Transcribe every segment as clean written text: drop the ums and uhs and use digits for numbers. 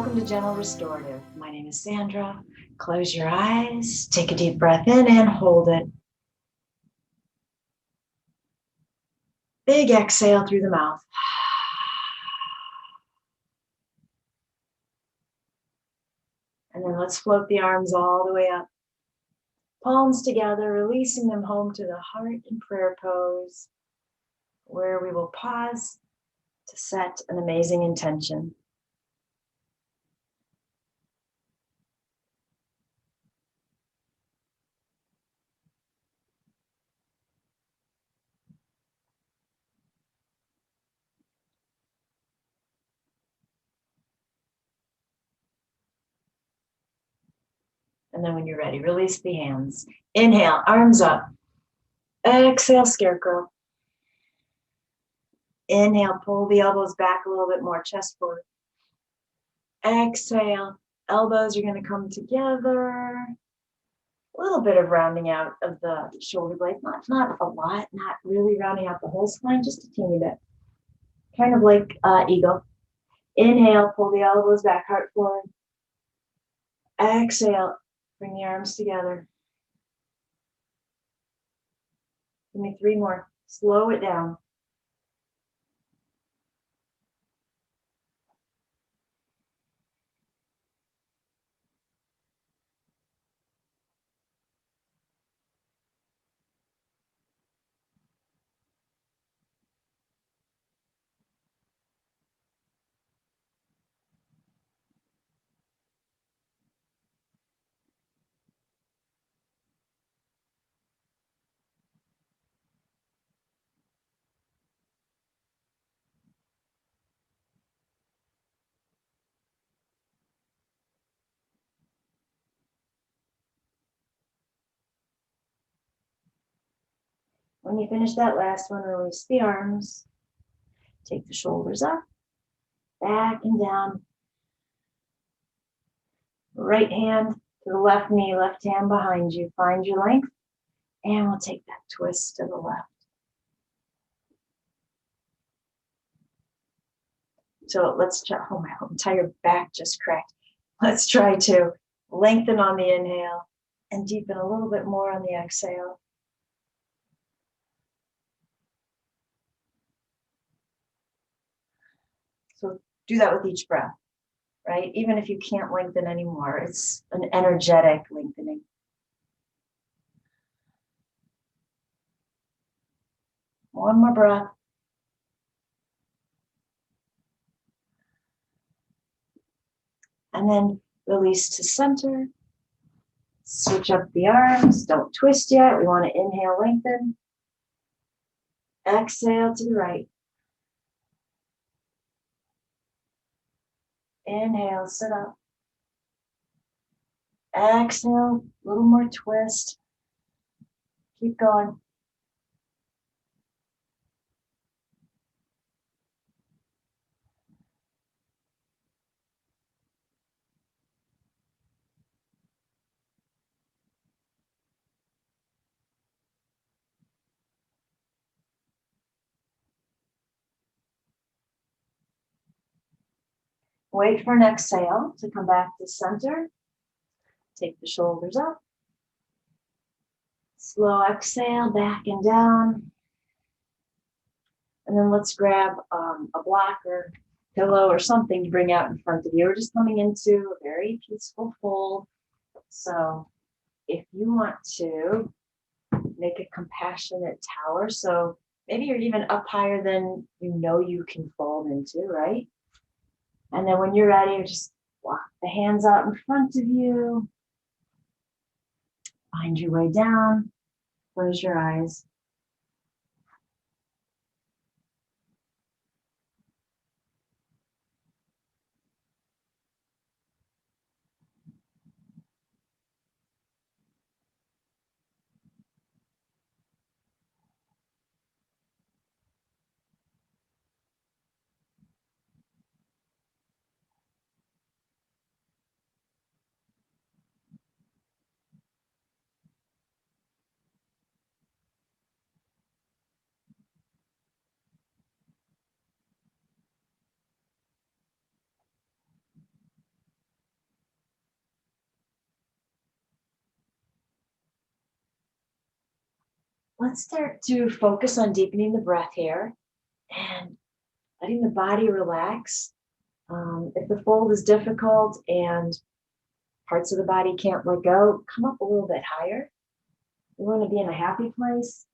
Welcome to Gentle Restorative. My name is Sandra. Close your eyes, take a deep breath in and hold it. Big exhale through the mouth. And then let's float the arms all the way up. Palms together, releasing them home to the heart in prayer pose, where we will pause to set an amazing intention. And then when you're ready, release the hands. Inhale, arms up. Exhale, scarecrow. Inhale, pull the elbows back a little bit more, chest forward. Exhale, elbows are going to come together. A little bit of rounding out of the shoulder blades, not a lot, not really rounding out the whole spine, just a teeny bit. Kind of like eagle. Inhale, pull the elbows back, heart forward. Exhale, bring the arms together. Give me 3 more. Slow it down. When you finish that last one, release the arms. Take the shoulders up, back and down. Right hand to the left knee, left hand behind you. Find your length, and we'll take that twist to the left. So let's try, oh, my entire back just cracked. Let's try to lengthen on the inhale and deepen a little bit more on the exhale. So do that with each breath, right? Even if you can't lengthen anymore, it's an energetic lengthening. One more breath. And then release to center. Switch up the arms. Don't twist yet. We want to inhale, lengthen. Exhale to the right. Inhale, sit up. Exhale, a little more twist. Keep going. Wait for an exhale to come back to center. Take the shoulders up. Slow exhale, back and down. And then let's grab a block or pillow or something to bring out in front of you. We're just coming into a very peaceful fold. So if you want to make a compassionate tower, so maybe you're even up higher than you know you can fold into, right? And then when you're ready, just walk the hands out in front of you. Find your way down. Close your eyes. let's start to focus on deepening the breath here and letting the body relax. If the fold is difficult and parts of the body can't let go, come up a little bit higher. You want to be in a happy place.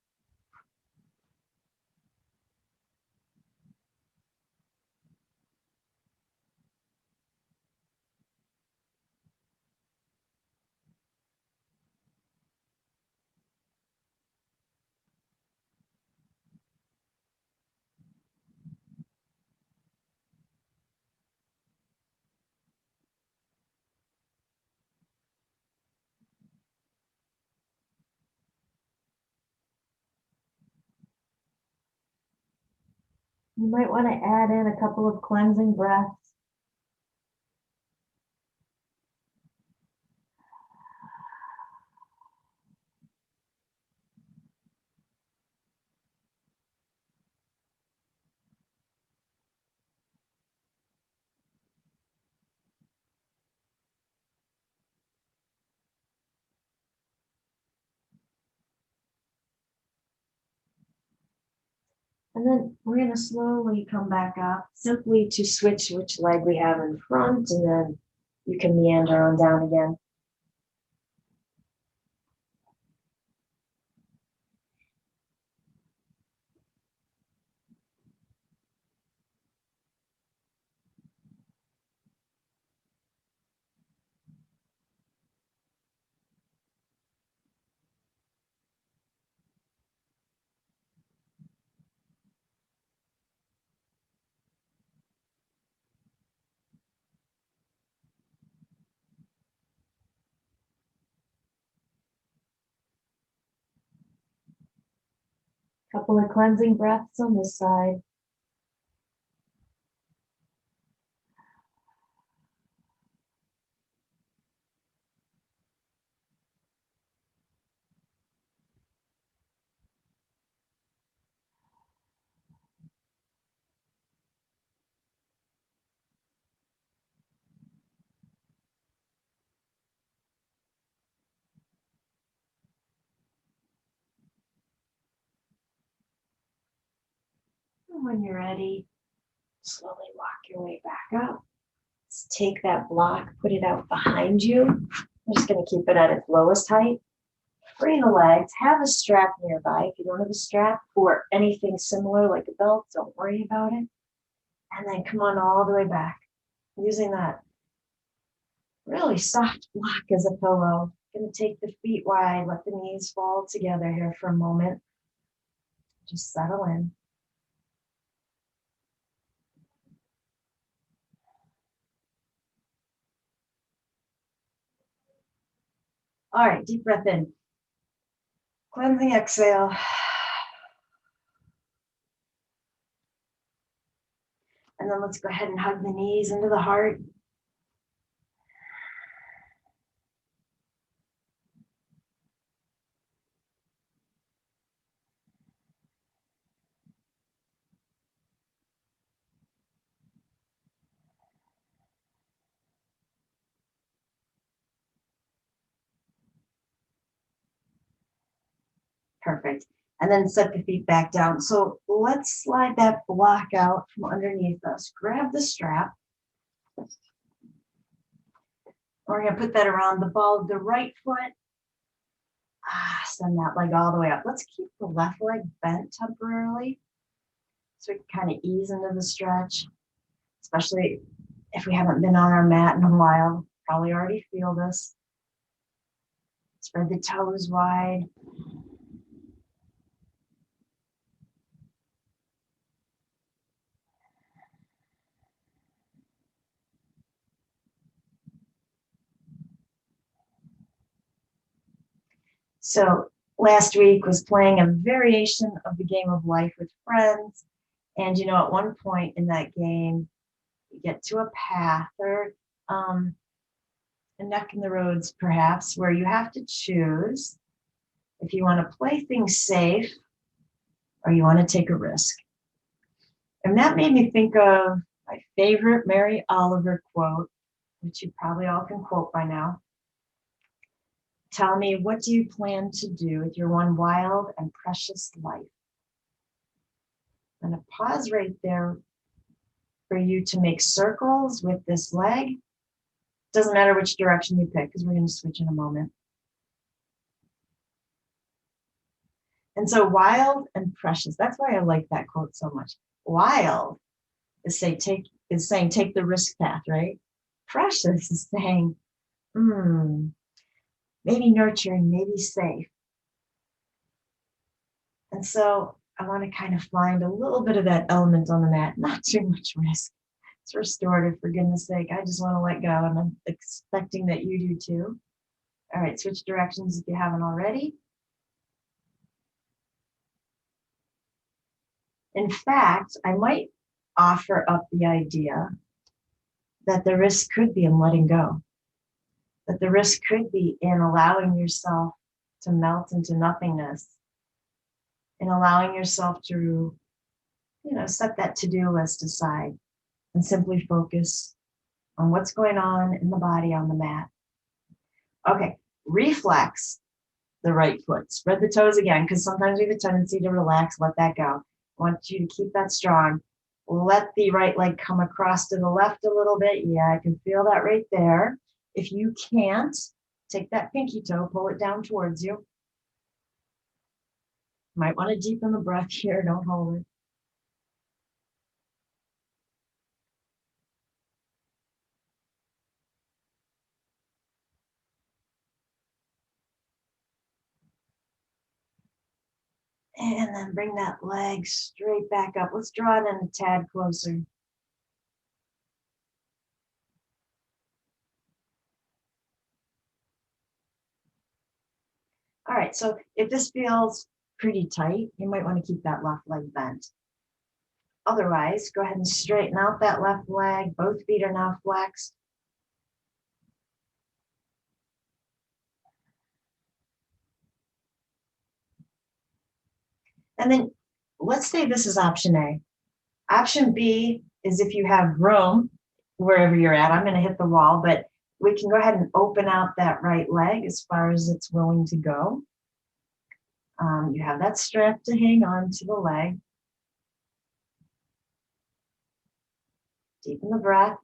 You might want to add in a couple of cleansing breaths. And then we're going to slowly come back up, simply to switch which leg we have in front, and then you can meander on down again. Couple of cleansing breaths on this side. And when you're ready, slowly walk your way back up. Let's take that block, put it out behind you. I'm just going to keep it at its lowest height. Free the legs, have a strap nearby. If you don't have a strap or anything similar like a belt, don't worry about it. And then come on all the way back, using that really soft block as a pillow. Going to take the feet wide, let the knees fall together here for a moment. Just settle in. All right, deep breath in. Cleansing exhale. And then let's go ahead and hug the knees into the heart. Perfect. And then set the feet back down. So let's slide that block out from underneath us. Grab the strap. We're going to put that around the ball of the right foot. Send that leg all the way up. Let's keep the left leg bent temporarily so we can kind of ease into the stretch, especially if we haven't been on our mat in a while. Probably already feel this. Spread the toes wide. So last week was playing a variation of the game of life with friends. And, you know, at one point in that game, you get to a path or a neck in the roads, perhaps, where you have to choose if you want to play things safe or you want to take a risk. And that made me think of my favorite Mary Oliver quote, which you probably all can quote by now. Tell me, what do you plan to do with your one wild and precious life? I'm going to pause right there for you to make circles with this leg. Doesn't matter which direction you pick because we're going to switch in a moment. And so wild and precious, that's why I like that quote so much. Wild is saying take the risk path, right? Precious is saying, maybe nurturing, maybe safe. And so I want to kind of find a little bit of that element on the mat, not too much risk. It's restorative, for goodness sake. I just want to let go, and I'm expecting that you do too. All right, switch directions if you haven't already. In fact, I might offer up the idea that the risk could be in letting go, that the risk could be in allowing yourself to melt into nothingness, in allowing yourself to, set that to-do list aside and simply focus on what's going on in the body on the mat. Okay, reflex the right foot. Spread the toes again, because sometimes we have a tendency to relax, let that go. I want you to keep that strong. Let the right leg come across to the left a little bit. Yeah, I can feel that right there. If you can't, take that pinky toe, pull it down towards you. Might want to deepen the breath here, don't hold it. And then bring that leg straight back up. Let's draw it in a tad closer. All right, so if this feels pretty tight, you might want to keep that left leg bent. Otherwise, go ahead and straighten out that left leg. Both feet are now flexed. And then let's say this is option A. Option B is if you have room wherever you're at. I'm going to hit the wall, but we can go ahead and open out that right leg as far as it's willing to go. You have that strap to hang on to the leg. Deepen the breath.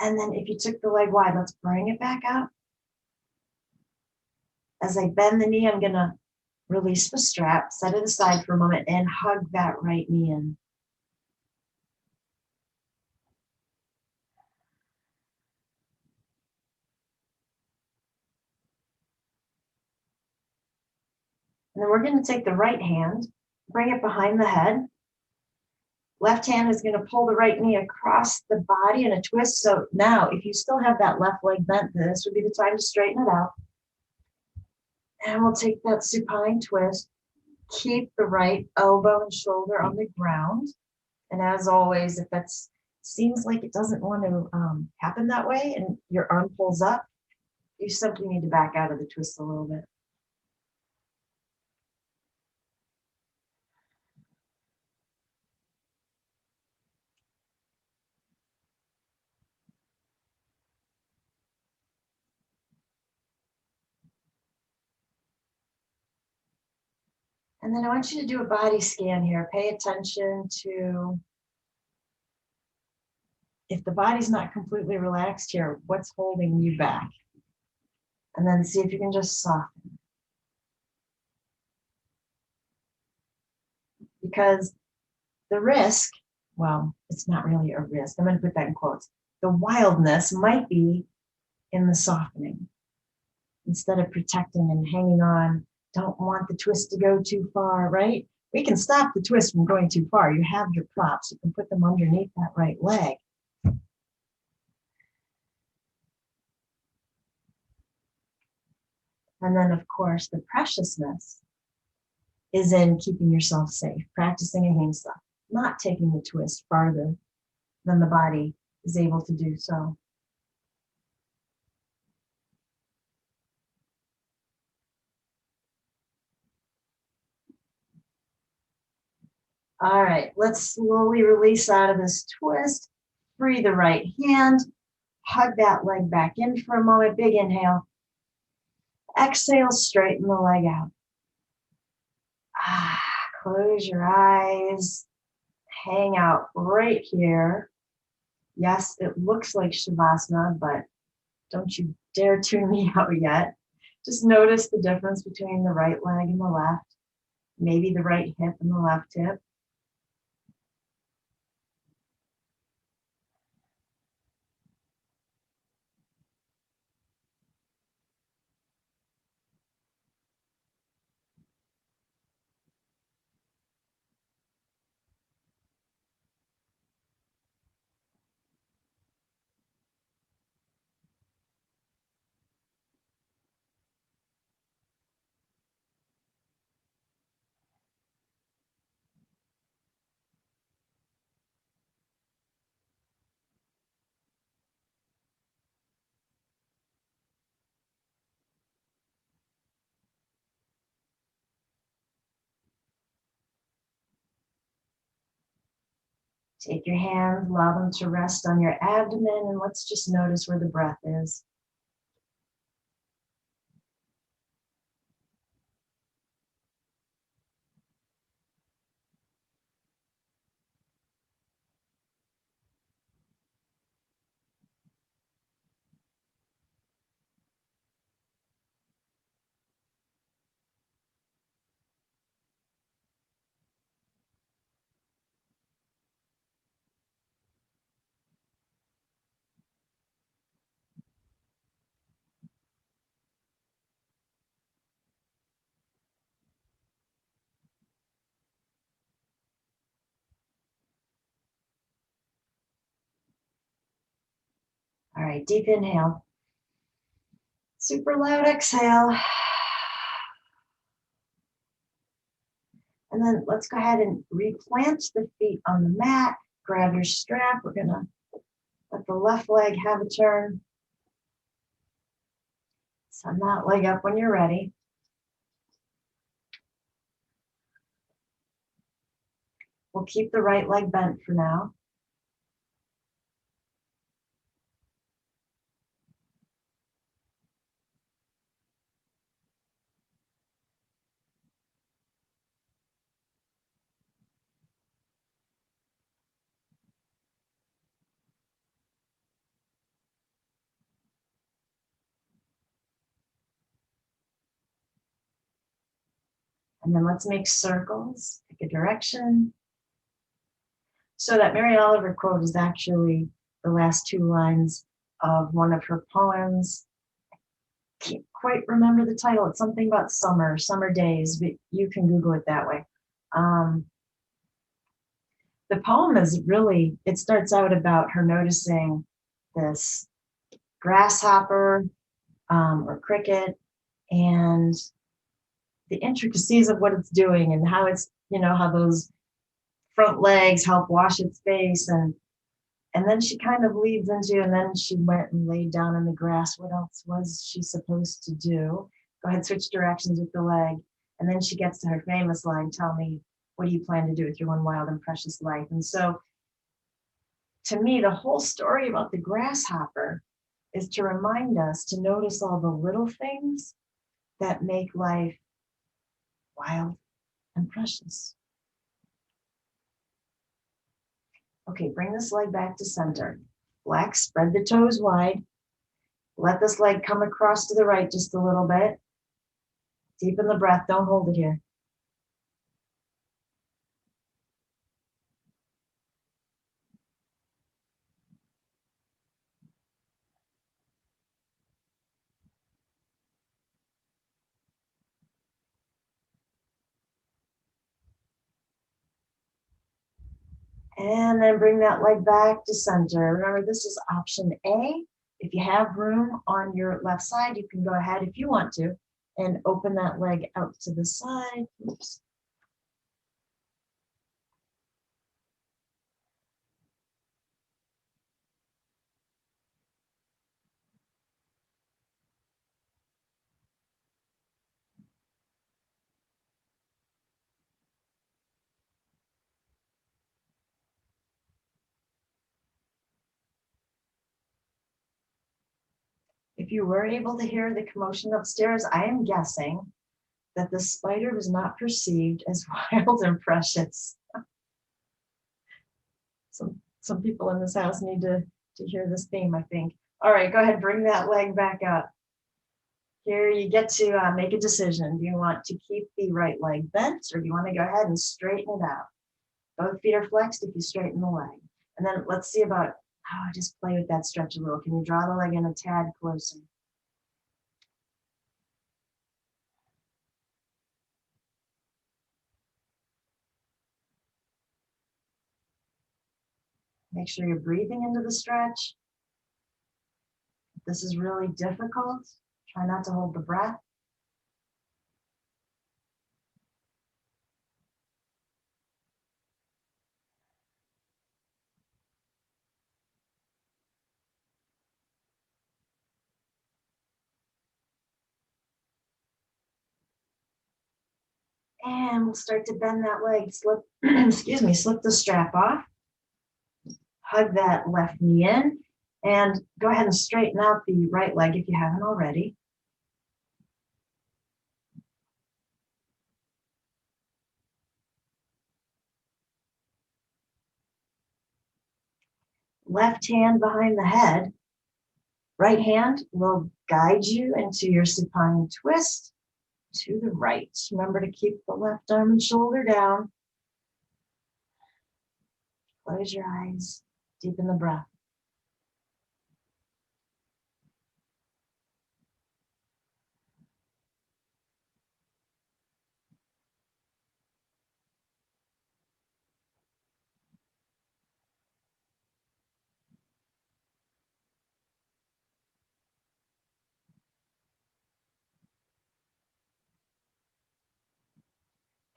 And then if you took the leg wide, let's bring it back up. As I bend the knee, I'm going to release the strap, set it aside for a moment, and hug that right knee in. And then we're going to take the right hand, bring it behind the head. Left hand is going to pull the right knee across the body in a twist. So now, if you still have that left leg bent, this would be the time to straighten it out. And we'll take that supine twist. Keep the right elbow and shoulder on the ground. And as always, if that seems like it doesn't want to happen that way and your arm pulls up, you simply need to back out of the twist a little bit. And then I want you to do a body scan here. Pay attention to if the body's not completely relaxed here, what's holding you back? And then see if you can just soften. Because the risk, well, it's not really a risk. I'm going to put that in quotes. The wildness might be in the softening. Instead of protecting and hanging on, don't want the twist to go too far, right? We can stop the twist from going too far. You have your props. You can put them underneath that right leg. And then, of course, the preciousness is in keeping yourself safe, practicing ahimsa, not taking the twist farther than the body is able to do so. All right, let's slowly release out of this twist. Free the right hand. Hug that leg back in for a moment. Big inhale. Exhale, straighten the leg out. Close your eyes. Hang out right here. Yes, it looks like Shavasana, but don't you dare tune me out yet. Just notice the difference between the right leg and the left. Maybe the right hip and the left hip. Take your hands, allow them to rest on your abdomen, and let's just notice where the breath is. All right, deep inhale. Super loud exhale. And then let's go ahead and replant the feet on the mat. Grab your strap. We're going to let the left leg have a turn. Send that leg up when you're ready. We'll keep the right leg bent for now. And then let's make circles. Pick a direction. So that Mary Oliver quote is actually the last two lines of one of her poems. I can't quite remember the title. It's something about summer days, but you can Google it that way. The poem is really, it starts out about her noticing this grasshopper or cricket and the intricacies of what it's doing and how it's, how those front legs help wash its face. And then she kind of leads into, and then she went and laid down in the grass. What else was she supposed to do? Go ahead, switch directions with the leg. And then she gets to her famous line, tell me, what do you plan to do with your one wild and precious life? And so to me, the whole story about the grasshopper is to remind us to notice all the little things that make life wild and precious. Okay, bring this leg back to center. Flex, spread the toes wide. Let this leg come across to the right just a little bit. Deepen the breath, don't hold it here. And then bring that leg back to center. Remember, this is option A. If you have room on your left side, you can go ahead if you want to and open that leg out to the side. Oops. If you were able to hear the commotion upstairs, I am guessing that the spider was not perceived as wild and precious. Some people in this house need to hear this theme, I think. All right, go ahead, bring that leg back up. Here you get to make a decision. Do you want to keep the right leg bent, or do you want to go ahead and straighten it out? Both feet are flexed if you straighten the leg. And then let's see about, just play with that stretch a little. Can you draw the leg in a tad closer? Make sure you're breathing into the stretch. If this is really difficult, try not to hold the breath. And we'll start to bend that leg, slip, excuse me, slip the strap off. Hug that left knee in, and go ahead and straighten out the right leg if you haven't already. Left hand behind the head. Right hand will guide you into your supine twist to the right. Remember to keep the left arm and shoulder down. Close your eyes, deepen the breath.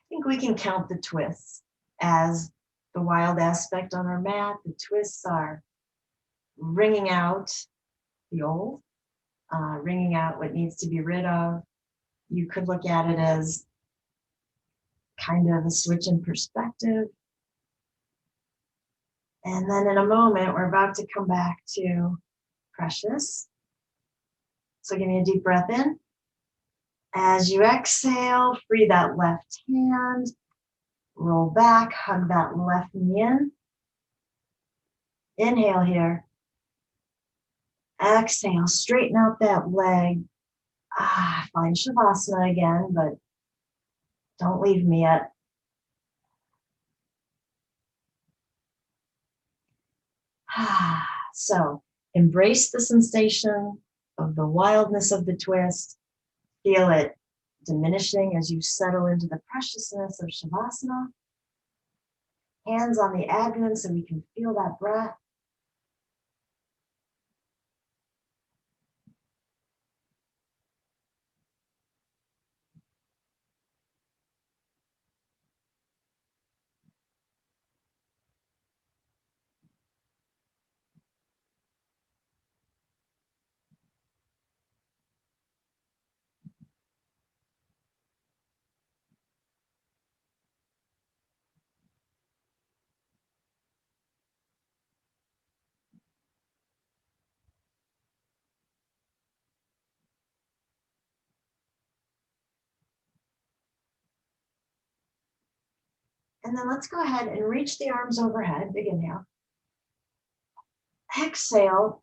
I think we can count the twists as the wild aspect on our mat. The twists are wringing out the old, wringing out what needs to be rid of. You could look at it as kind of a switch in perspective. And then in a moment, we're about to come back to precious. So give me a deep breath in. As you exhale, free that left hand, roll back, hug that left knee in. Inhale here. Exhale, straighten out that leg. Find Shavasana again, but don't leave me yet. So embrace the sensation of the wildness of the twist. Feel it diminishing as you settle into the preciousness of Shavasana. Hands on the abdomen so we can feel that breath. And then let's go ahead and reach the arms overhead. Big inhale. Exhale.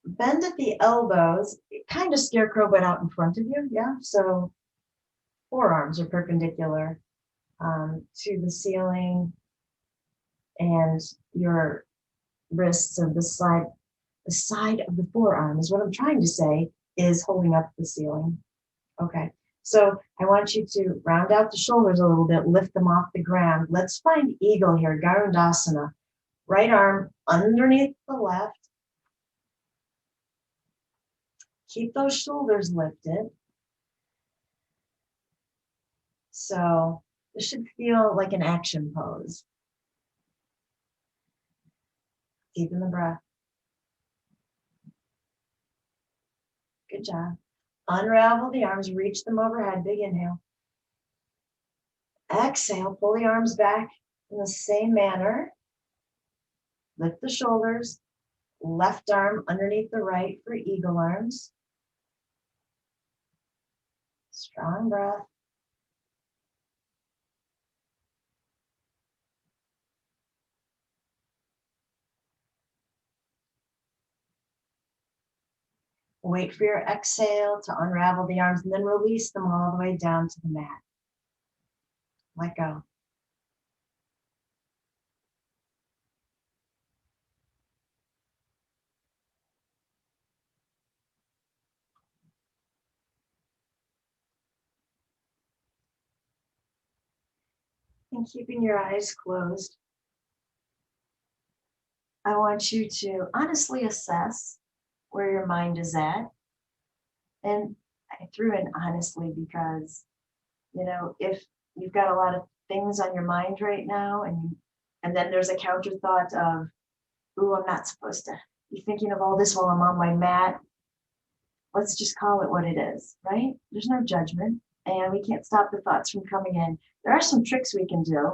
Bend at the elbows, kind of scarecrow, but out in front of you. Yeah. So forearms are perpendicular to the ceiling, and your wrists are the side of the forearm is what I'm trying to say is holding up the ceiling. Okay. So I want you to round out the shoulders a little bit, lift them off the ground. Let's find eagle here, Garudasana. Right arm underneath the left. Keep those shoulders lifted. So this should feel like an action pose. Deepen the breath. Good job. Unravel the arms, reach them overhead. Big inhale. Exhale, pull the arms back in the same manner. Lift the shoulders. left arm underneath the right for eagle arms. Strong breath. Wait for your exhale to unravel the arms and then release them all the way down to the mat. Let go. And keeping your eyes closed, I want you to honestly assess where your mind is at. And I threw in honestly because, if you've got a lot of things on your mind right now, and then there's a counter thought of, ooh, I'm not supposed to be thinking of all this while I'm on my mat. Let's just call it what it is, right? There's no judgment, and we can't stop the thoughts from coming in. There are some tricks we can do,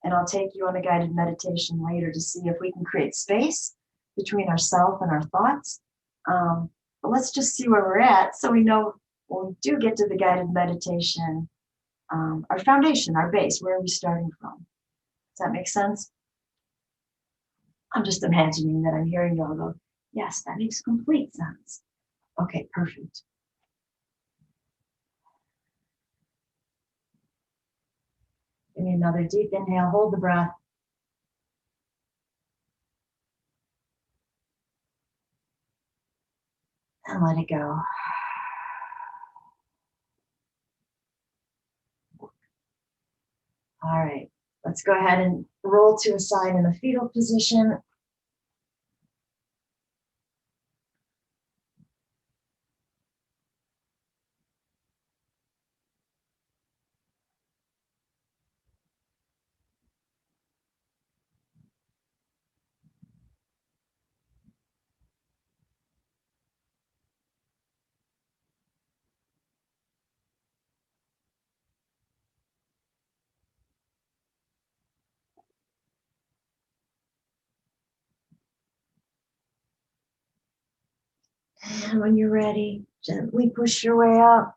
and I'll take you on a guided meditation later to see if we can create space between ourselves and our thoughts. But let's just see where we're at so we know when we do get to the guided meditation, our foundation, our base, where are we starting from? Does that make sense? I'm just imagining that I'm hearing you all go, yes, that makes complete sense. Okay, perfect. Give me another deep inhale, hold the breath. And let it go. All right, let's go ahead and roll to a side in a fetal position. And when you're ready, gently push your way up.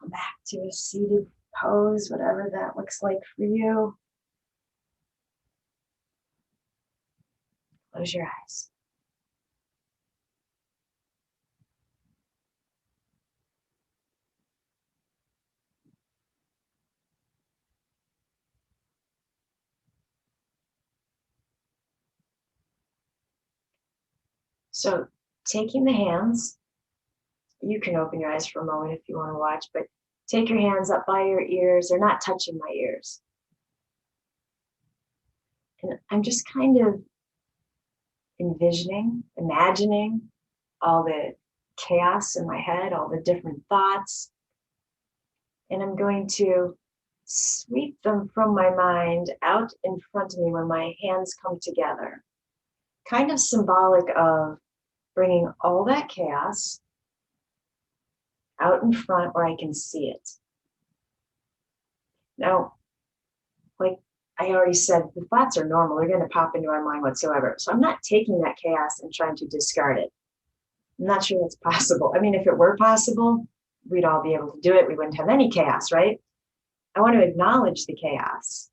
Come back to a seated pose, whatever that looks like for you. Close your eyes. So taking the hands, you can open your eyes for a moment if you want to watch, but take your hands up by your ears. They're not touching my ears. And I'm just kind of imagining all the chaos in my head, all the different thoughts. And I'm going to sweep them from my mind out in front of me when my hands come together. Kind of symbolic of bringing all that chaos out in front where I can see it. Now, like I already said, the thoughts are normal. They're going to pop into our mind whatsoever. So I'm not taking that chaos and trying to discard it. I'm not sure that's possible. I mean, if it were possible, we'd all be able to do it. We wouldn't have any chaos, right? I want to acknowledge the chaos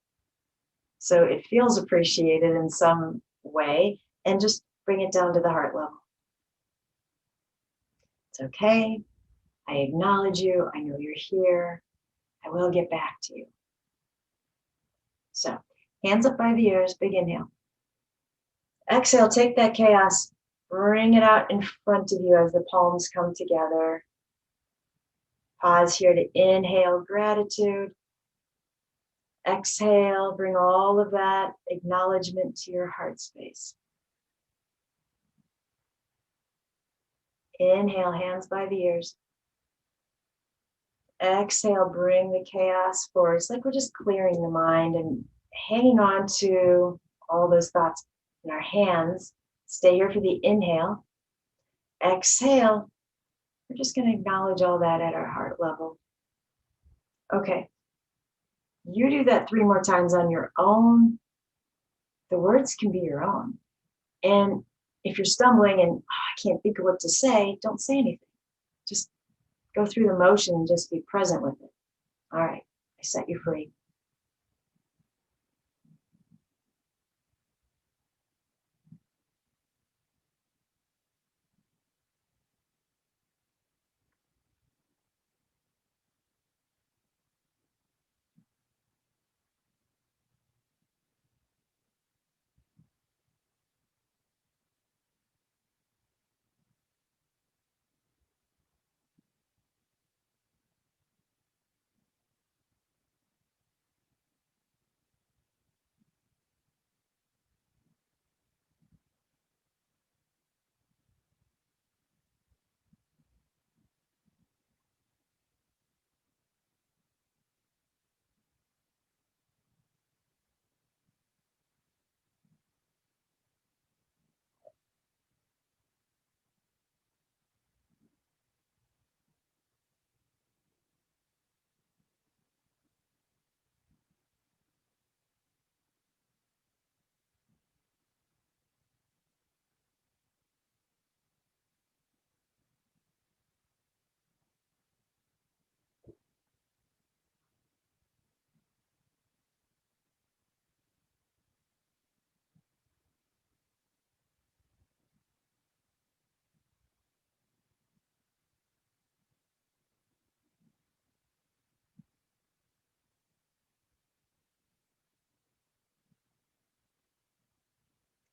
so it feels appreciated in some way and just bring it down to the heart level. It's okay. I acknowledge you. I know you're here. I will get back to you. So hands up by the ears, big inhale. Exhale, take that chaos, bring it out in front of you as the palms come together. Pause here to inhale gratitude. Exhale, bring all of that acknowledgement to your heart space. Inhale, hands by the ears. Exhale, bring the chaos forward. It's like we're just clearing the mind and hanging on to all those thoughts in our hands. Stay here for the inhale. Exhale. We're just going to acknowledge all that at our heart level. Okay. You do that 3 more times on your own. the words can be your own. And if you're stumbling and I can't think of what to say, don't say anything. Just go through the motion and just be present with it. All right, I set you free.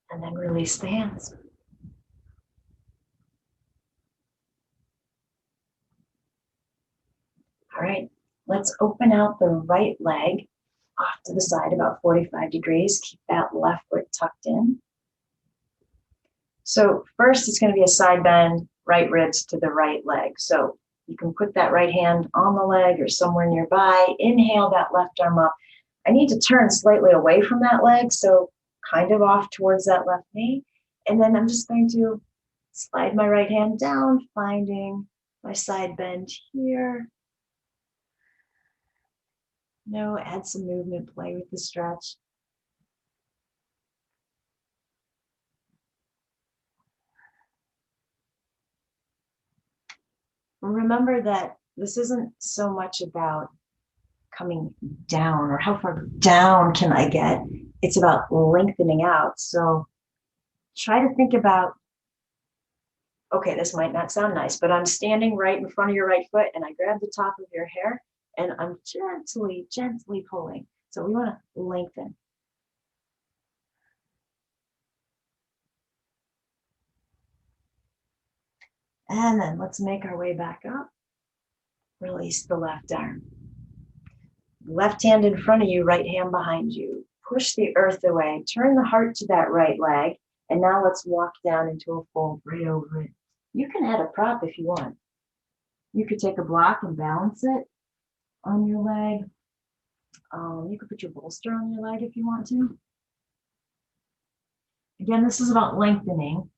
And then release the hands. All right, let's open out the right leg off to the side about 45 degrees. Keep that left foot tucked in. So first it's going to be a side bend, right ribs to the right leg. So you can put that right hand on the leg or somewhere nearby. Inhale that left arm up. I need to turn slightly away from that leg, so kind of off towards that left knee. And then I'm just going to slide my right hand down, finding my side bend here. No, add some movement, play with the stretch. Remember that this isn't so much about coming down or how far down can I get. It's about lengthening out. So try to think about, okay, this might not sound nice, but I'm standing right in front of your right foot and I grab the top of your hair and I'm gently, gently pulling. So we want to lengthen. And then let's make our way back up. Release the left arm. Left hand in front of you, right hand behind you. Push the earth away. Turn the heart to that right leg. And now let's walk down into a fold right over it. You can add a prop if you want. You could take a block and balance it on your leg. You could put your bolster on your leg if you want to. Again, this is about lengthening.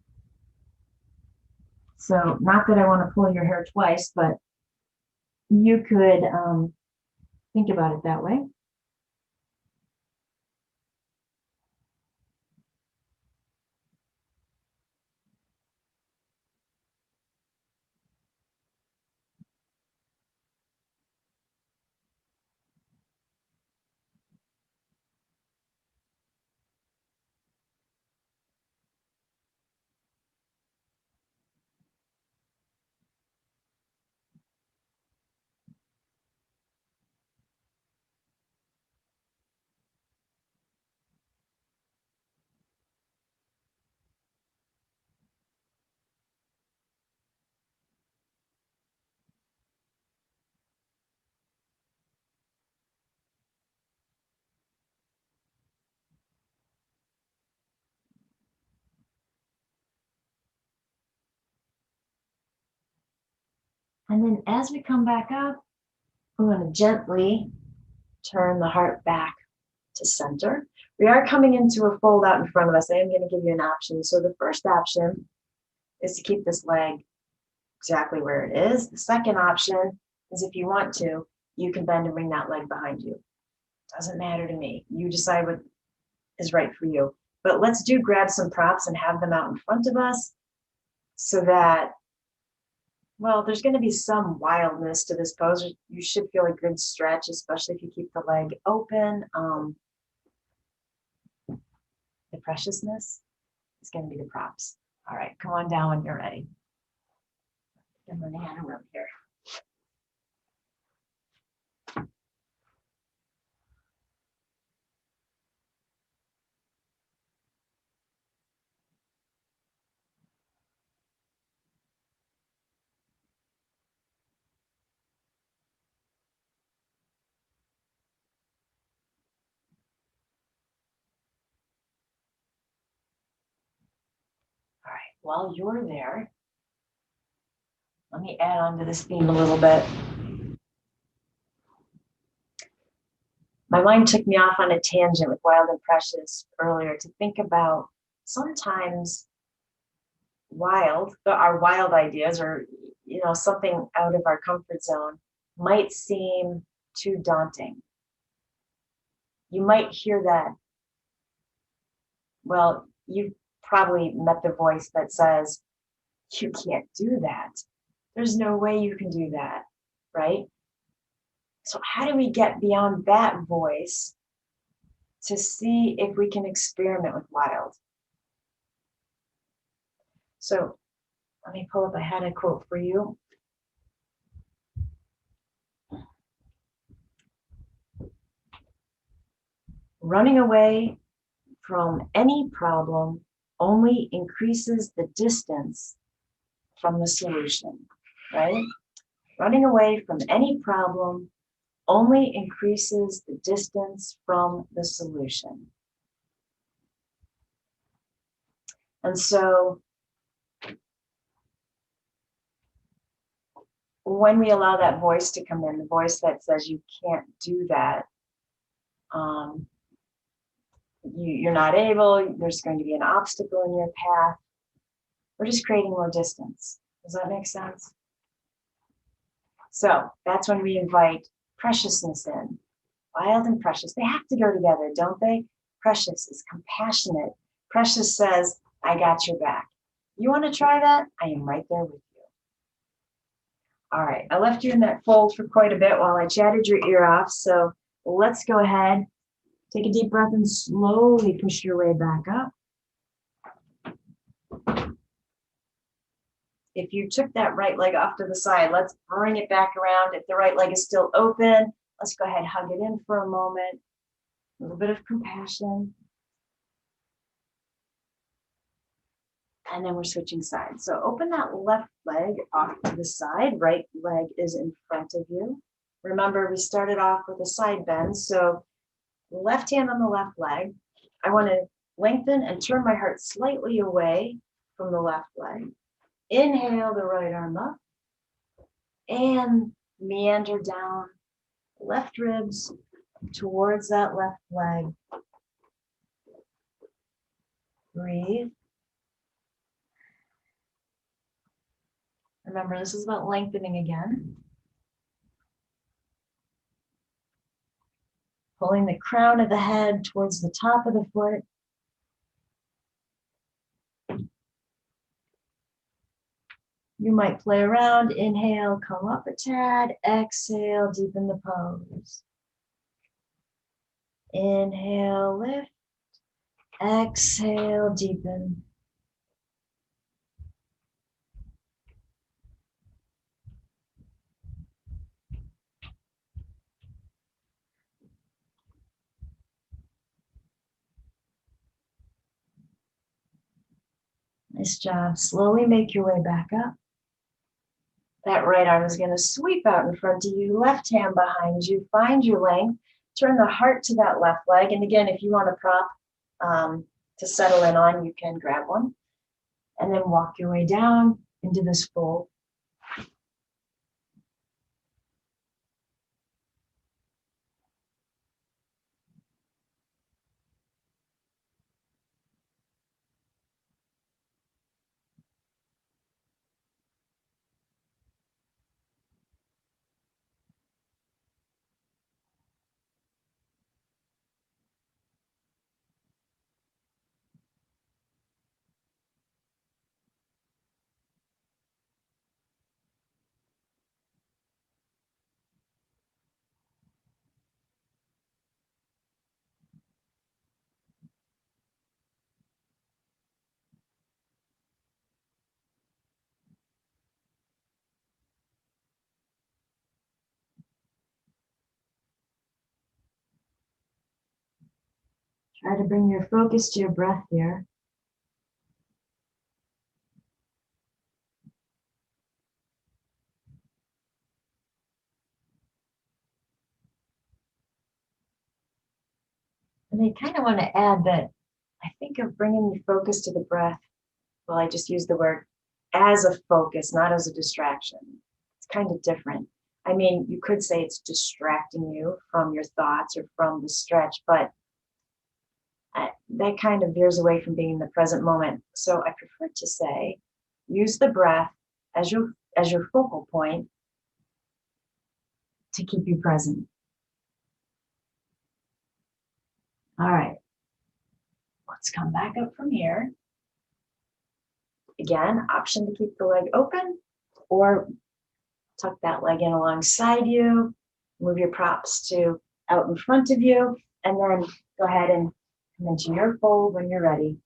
So not that I want to pull your hair twice, but you could think about it that way. And then as we come back up, we're going to gently turn the heart back to center. We are coming into a fold out in front of us. I am going to give you an option. So the first option is to keep this leg exactly where it is. The second option is if you want to, you can bend and bring that leg behind you. Doesn't matter to me. You decide what is right for you. But let's grab some props and have them out in front of us so that, well, there's going to be some wildness to this pose. You should feel a good stretch, especially if you keep the leg open. The preciousness is going to be the props. All right, come on down when you're ready. I'm running out of room here. All right, while you're there, let me add on to this theme a little bit. My mind took me off on a tangent with wild and precious earlier to think about sometimes our wild ideas or, something out of our comfort zone might seem too daunting. You might hear that. Well, you've probably met the voice that says, you can't do that. There's no way you can do that, right? So how do we get beyond that voice to see if we can experiment with wild? So let me pull up, I had a quote for you. Running away from any problem only increases the distance from the solution, right? Running away from any problem only increases the distance from the solution. And so when we allow that voice to come in, the voice that says you can't do that, you're not able, there's going to be an obstacle in your path, we're just creating more distance. Does that make sense? So that's when we invite preciousness in. Wild and precious, they have to go together, don't they? Precious is compassionate. Precious says, I got your back. You want to try that? I am right there with you. All right, I left you in that fold for quite a bit while I chatted your ear off. So let's go ahead, take a deep breath and slowly push your way back up. If you took that right leg off to the side, let's bring it back around. If the right leg is still open, let's go ahead, hug it in for a moment. A little bit of compassion. And then we're switching sides. So open that left leg off to the side. Right leg is in front of you. Remember, we started off with a side bend. So left hand on the left leg. I want to lengthen and turn my heart slightly away from the left leg. Inhale the right arm up and meander down left ribs towards that left leg. Breathe. Remember, this is about lengthening again. Pulling the crown of the head towards the top of the foot. You might play around. Inhale, come up a tad. Exhale, deepen the pose. Inhale, lift. Exhale, deepen. Nice job. Slowly make your way back up. That right arm is going to sweep out in front of you. Left hand behind you. Find your length. Turn the heart to that left leg. And again, if you want a prop to settle in on, you can grab one. And then walk your way down into this fold. Try to bring your focus to your breath here. And I kind of want to add that I think of bringing the focus to the breath. Well, I just used the word as a focus, not as a distraction. It's kind of different. I mean, you could say it's distracting you from your thoughts or from the stretch, but that kind of veers away from being in the present moment. So I prefer to say, use the breath as your focal point to keep you present. All right, let's come back up from here. Again, option to keep the leg open or tuck that leg in alongside you, move your props to out in front of you, and then go ahead and come into your fold when you're ready.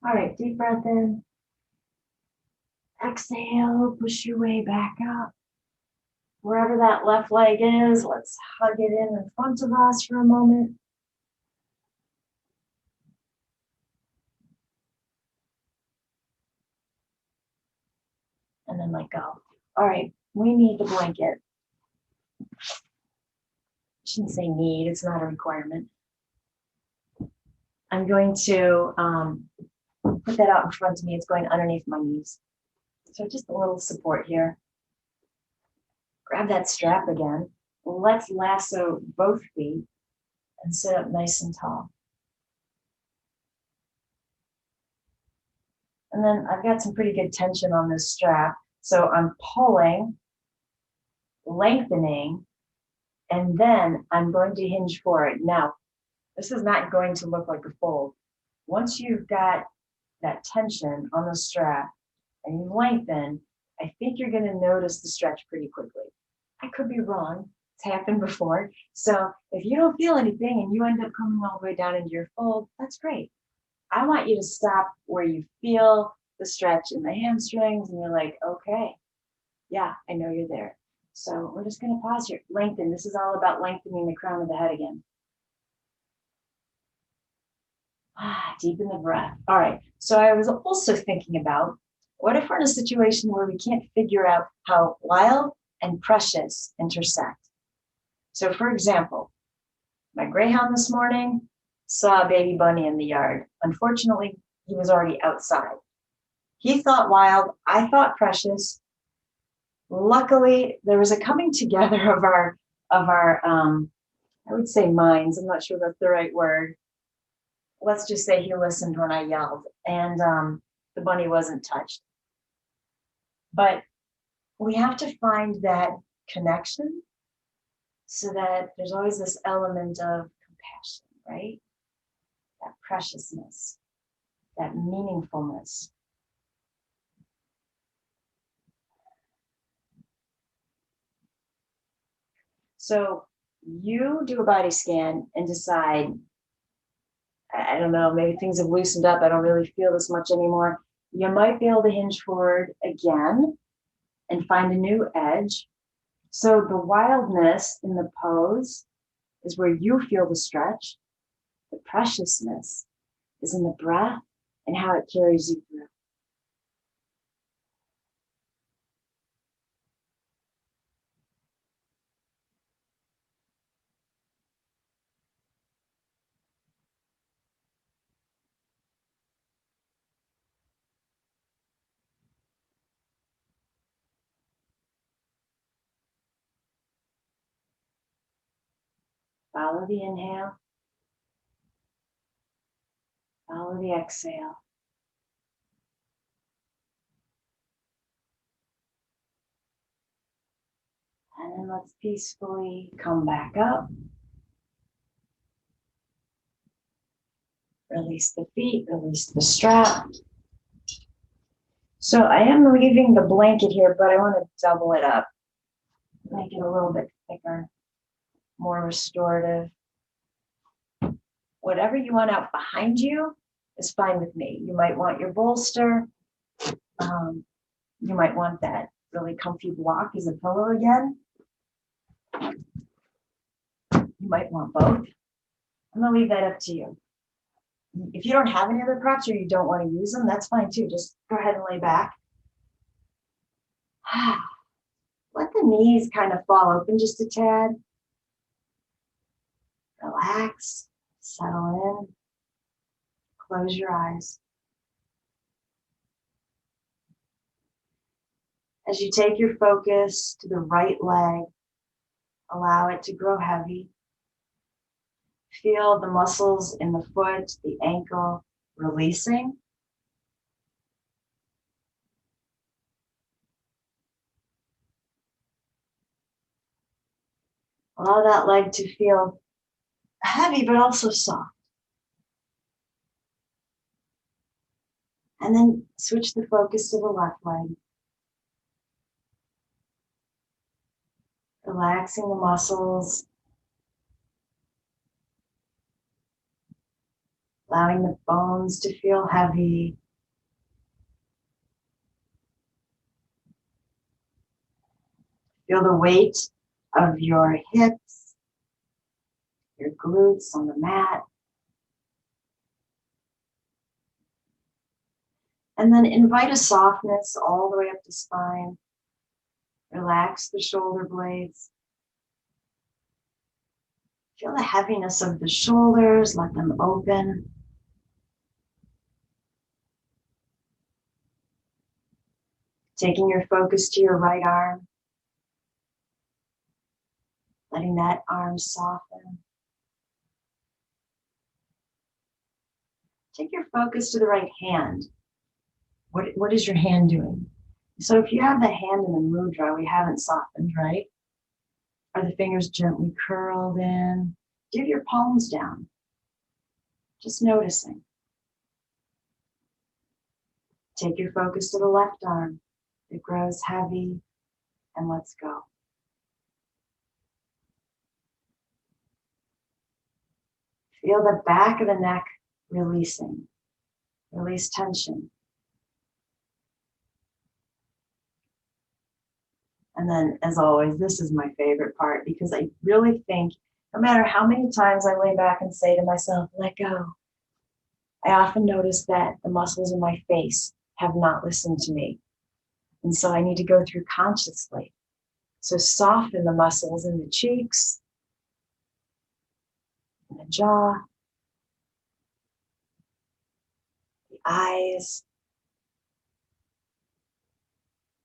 All right, deep breath in. Exhale, push your way back up. Wherever that left leg is, let's hug it in front of us for a moment. And then let go. All right, we need the blanket. I shouldn't say need, it's not a requirement. I'm going to put that out in front of me. It's going underneath my knees. So just a little support here. Grab that strap again. Let's lasso both feet and sit up nice and tall. And then I've got some pretty good tension on this strap. So I'm pulling, lengthening, and then I'm going to hinge forward. Now, this is not going to look like a fold. Once you've got that tension on the strap and you lengthen, I think you're going to notice the stretch pretty quickly. I could be wrong. It's happened before. So if you don't feel anything and you end up coming all the way down into your fold, that's great. I want you to stop where you feel the stretch in the hamstrings and you're like, okay, yeah, I know you're there. So we're just going to pause here. Lengthen. This is all about lengthening the crown of the head again. Deepen the breath. All right. So I was also thinking about, what if we're in a situation where we can't figure out how wild and precious intersect? So for example, my greyhound this morning saw a baby bunny in the yard. Unfortunately, he was already outside. He thought wild, I thought precious. Luckily, there was a coming together of our I would say minds. I'm not sure that's the right word. Let's just say he listened when I yelled, and the bunny wasn't touched. But we have to find that connection so that there's always this element of compassion, right? That preciousness, that meaningfulness. So you do a body scan and decide, I don't know, maybe things have loosened up. I don't really feel this much anymore. You might be able to hinge forward again and find a new edge. So the wildness in the pose is where you feel the stretch. The preciousness is in the breath and how it carries you through. Follow the inhale. Follow the exhale. And then let's peacefully come back up. Release the feet, release the strap. So I am leaving the blanket here, but I want to double it up. Make it a little bit thicker, more restorative. Whatever you want out behind you is fine with me. You might want your bolster. You might want that really comfy block as a pillow again. You might want both. I'm gonna leave that up to you. If you don't have any other props or you don't want to use them, that's fine too. Just go ahead and lay back. Let the knees kind of fall open just a tad. Relax, settle in, close your eyes. As you take your focus to the right leg, allow it to grow heavy. Feel the muscles in the foot, the ankle releasing. Allow that leg to feel heavy, but also soft. And then switch the focus to the left leg. Relaxing the muscles. Allowing the bones to feel heavy. Feel the weight of your hips, your glutes on the mat. And then invite a softness all the way up the spine. Relax the shoulder blades. Feel the heaviness of the shoulders, let them open. Taking your focus to your right arm. Letting that arm soften. Take your focus to the right hand. What is your hand doing? So if you have the hand in the mudra, we haven't softened, right? Are the fingers gently curled in? Do you have your palms down? Just noticing. Take your focus to the left arm. It grows heavy, and let's go. Feel the back of the neck releasing. Release tension. And then, as always, this is my favorite part because I really think no matter how many times I lay back and say to myself, let go, I often notice that the muscles in my face have not listened to me. And so I need to go through consciously. So soften the muscles in the cheeks, in the jaw, the eyes,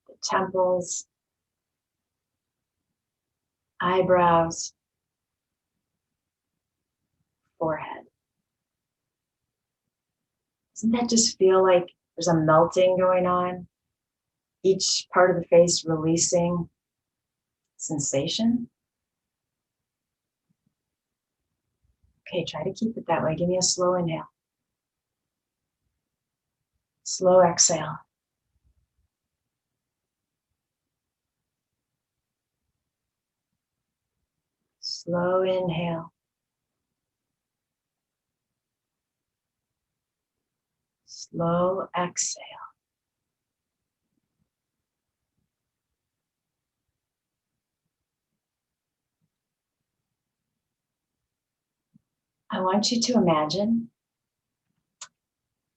the temples, eyebrows, forehead. Doesn't that just feel like there's a melting going on? each part of the face releasing sensation. Okay, try to keep it that way. Give me a slow inhale. Slow exhale. Slow inhale. Slow exhale. I want you to imagine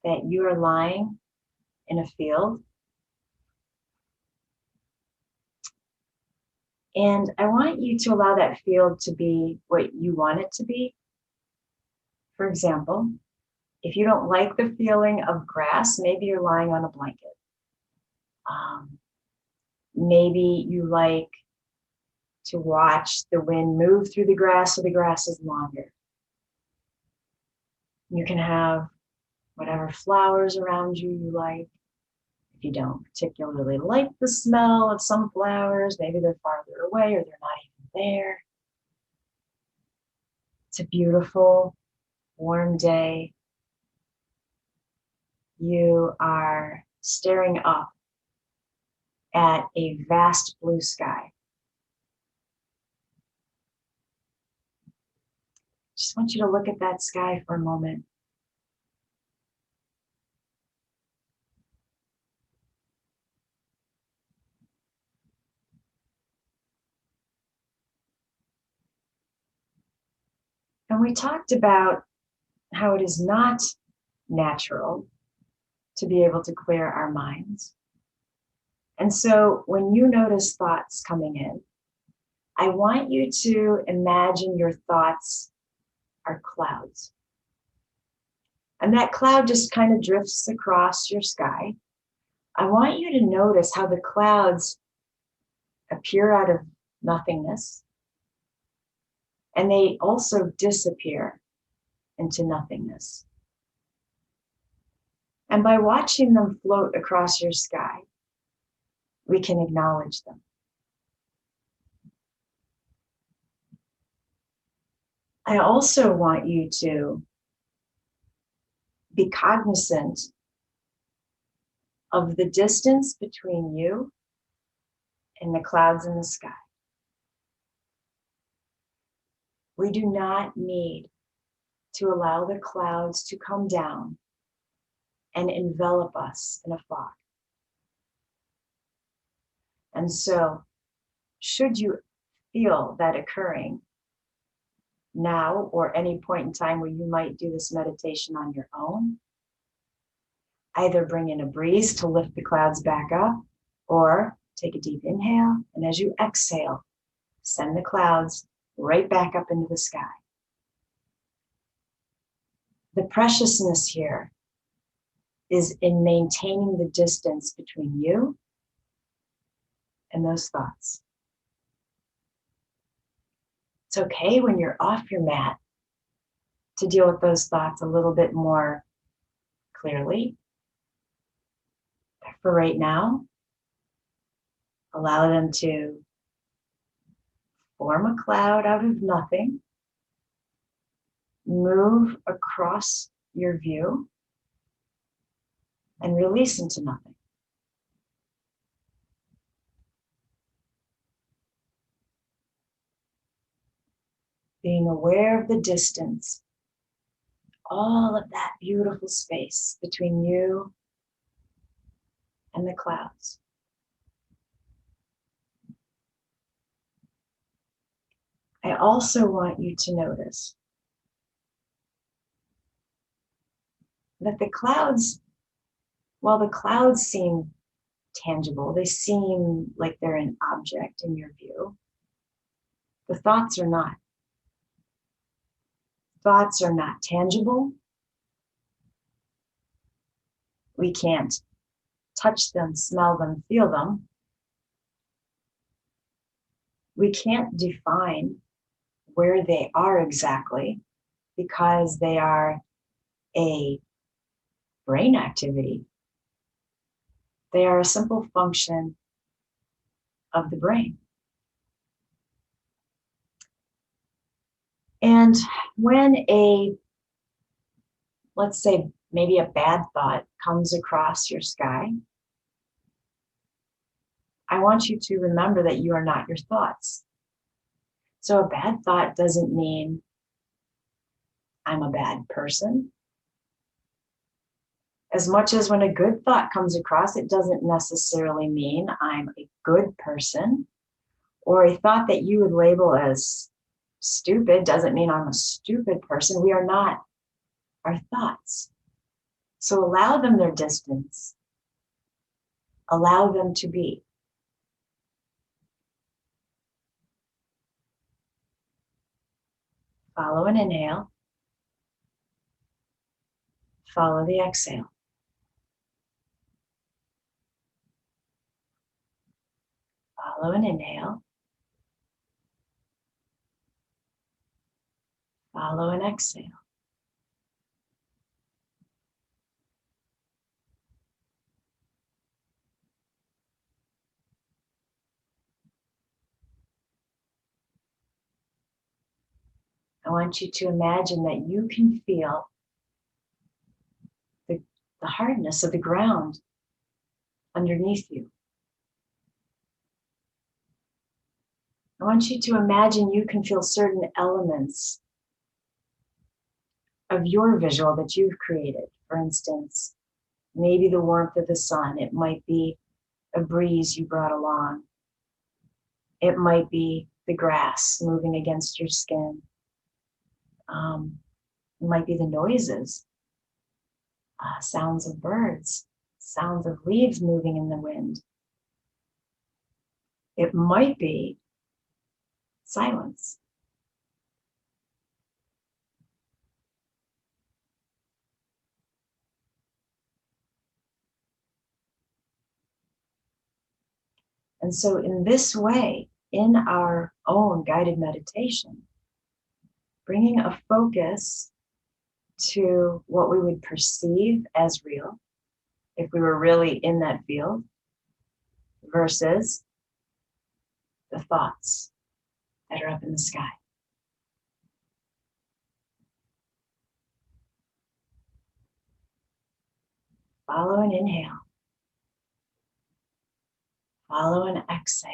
that you are lying in a field. And I want you to allow that field to be what you want it to be. For example, if you don't like the feeling of grass, maybe you're lying on a blanket. Maybe you like to watch the wind move through the grass so the grass is longer. You can have whatever flowers around you like. If you don't particularly like the smell of some flowers, maybe they're farther away or they're not even there. It's a beautiful, warm day. You are staring up at a vast blue sky. Just want you to look at that sky for a moment. And we talked about how it is not natural to be able to clear our minds. And so when you notice thoughts coming in, I want you to imagine your thoughts are clouds. And that cloud just kind of drifts across your sky. I want you to notice how the clouds appear out of nothingness, and they also disappear into nothingness. And by watching them float across your sky, we can acknowledge them. I also want you to be cognizant of the distance between you and the clouds in the sky. We do not need to allow the clouds to come down and envelop us in a fog. And so, should you feel that occurring now or any point in time where you might do this meditation on your own, either bring in a breeze to lift the clouds back up, or take a deep inhale, and as you exhale, send the clouds right back up into the sky. The preciousness here is in maintaining the distance between you and those thoughts. It's okay when you're off your mat to deal with those thoughts a little bit more clearly. But for right now, allow them to form a cloud out of nothing, move across your view, and release into nothing. Being aware of the distance, all of that beautiful space between you and the clouds. I also want you to notice that the clouds, while the clouds seem tangible, they seem like they're an object in your view, the thoughts are not. Thoughts are not tangible. We can't touch them, smell them, feel them. We can't define where they are exactly because they are a brain activity. They are a simple function of the brain. And when let's say maybe a bad thought comes across your sky, I want you to remember that you are not your thoughts. So a bad thought doesn't mean I'm a bad person. As much as when a good thought comes across, it doesn't necessarily mean I'm a good person. Or a thought that you would label as stupid doesn't mean I'm a stupid person. We are not our thoughts. So allow them their distance. Allow them to be. Follow an inhale. Follow the exhale. Follow an inhale. Follow an exhale. I want you to imagine that you can feel the hardness of the ground underneath you. I want you to imagine you can feel certain elements of your visual that you've created. For instance, maybe the warmth of the sun. It might be a breeze you brought along. It might be the grass moving against your skin. It might be the noises, sounds of birds, sounds of leaves moving in the wind. It might be silence. And so in this way, in our own guided meditation, bringing a focus to what we would perceive as real, if we were really in that field, versus the thoughts that are up in the sky. Follow an inhale. Follow an exhale.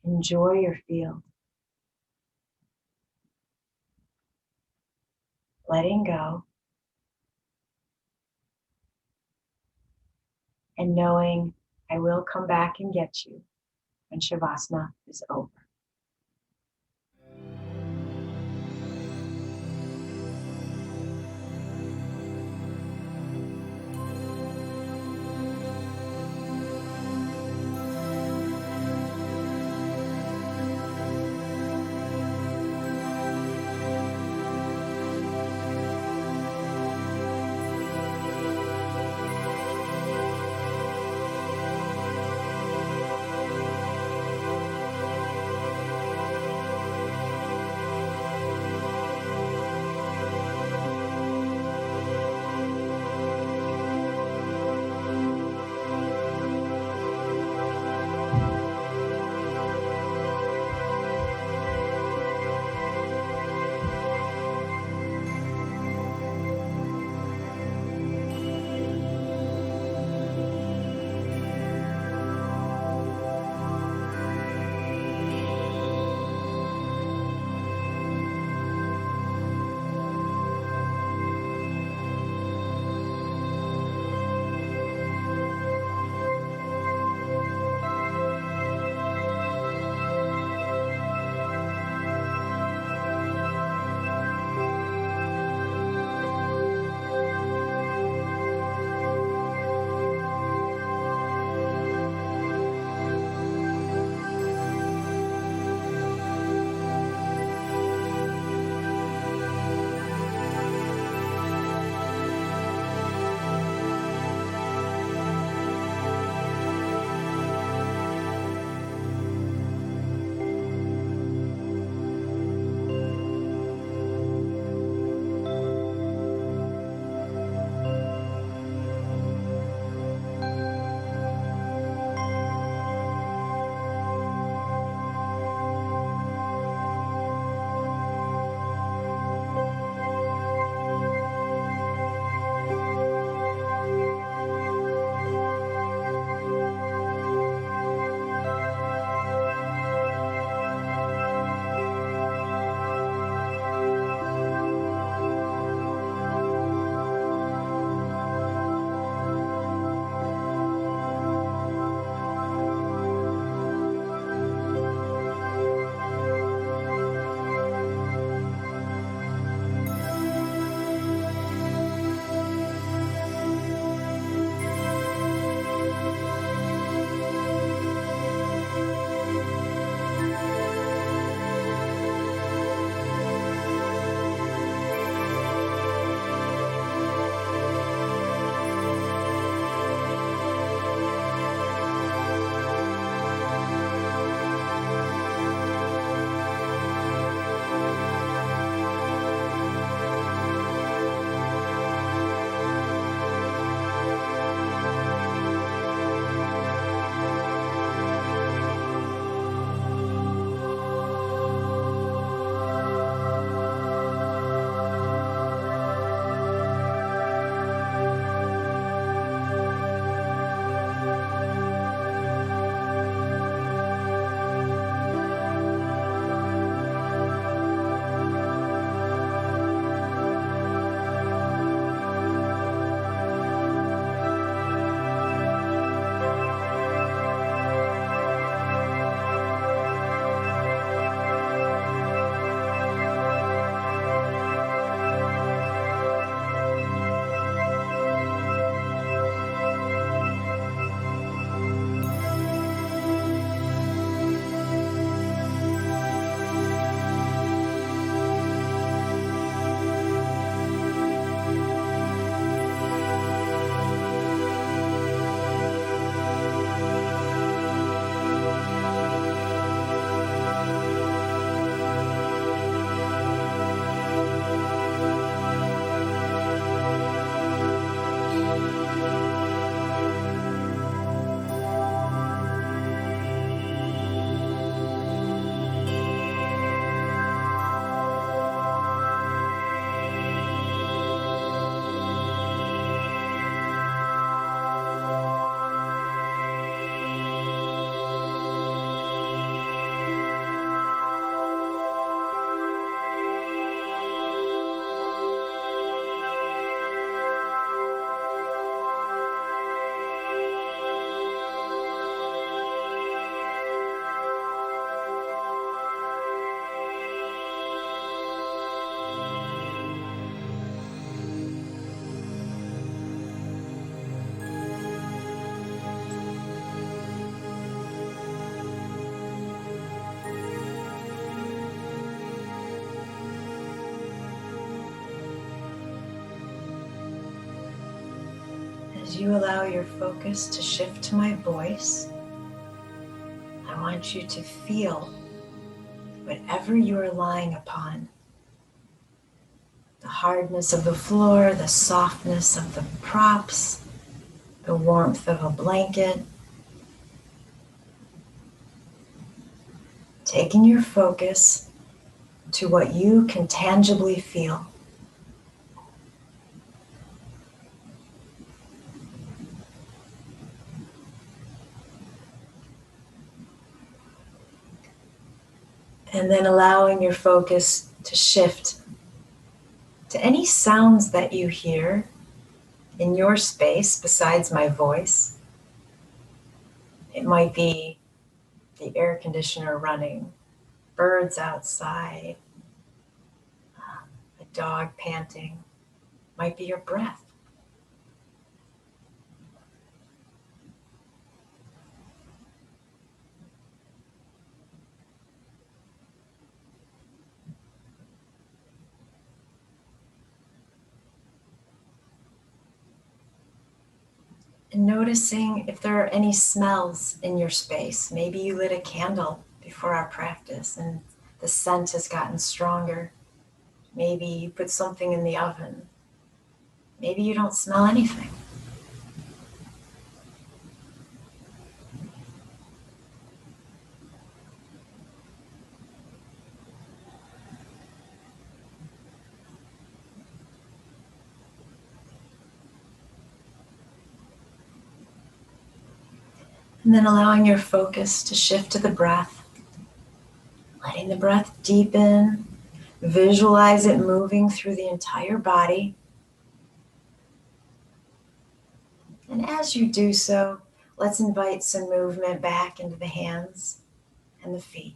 Enjoy your field. Letting go. And knowing I will come back and get you when Shavasana is over. As you allow your focus to shift to my voice, I want you to feel whatever you are lying upon. The hardness of the floor, the softness of the props, the warmth of a blanket. Taking your focus to what you can tangibly feel. And then allowing your focus to shift to any sounds that you hear in your space besides my voice. It might be the air conditioner running, birds outside, a dog panting, might be your breath. And noticing if there are any smells in your space. Maybe you lit a candle before our practice and the scent has gotten stronger. Maybe you put something in the oven. Maybe you don't smell anything. And then allowing your focus to shift to the breath. Letting the breath deepen. Visualize it moving through the entire body. And as you do so, let's invite some movement back into the hands and the feet.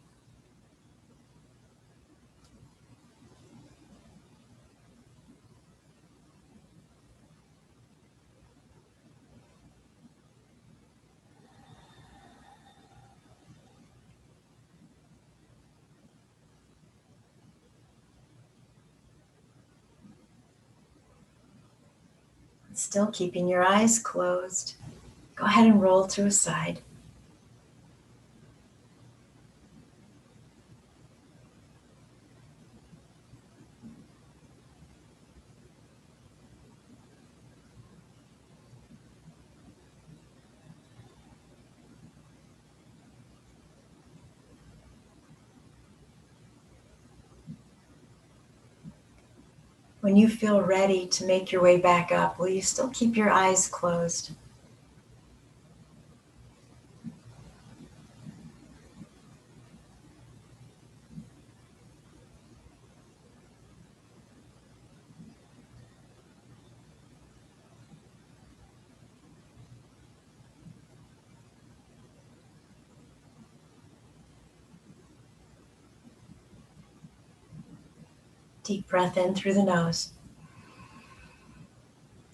Still keeping your eyes closed, go ahead and roll to a side. When you feel ready to make your way back up, will you still keep your eyes closed? Deep breath in through the nose.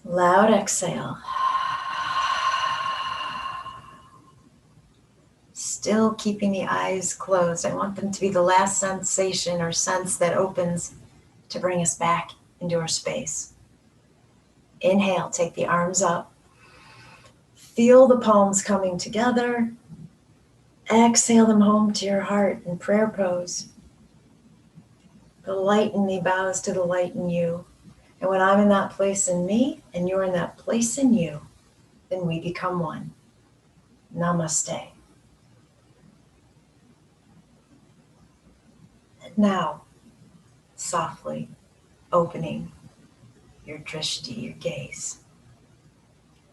Loud exhale. Still keeping the eyes closed. I want them to be the last sensation or sense that opens to bring us back into our space. Inhale, take the arms up. Feel the palms coming together. Exhale them home to your heart in prayer pose. The light in me bows to the light in you. And when I'm in that place in me and you're in that place in you, then we become one. Namaste. And now, softly opening your drishti, your gaze.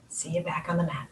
See you back on the mat.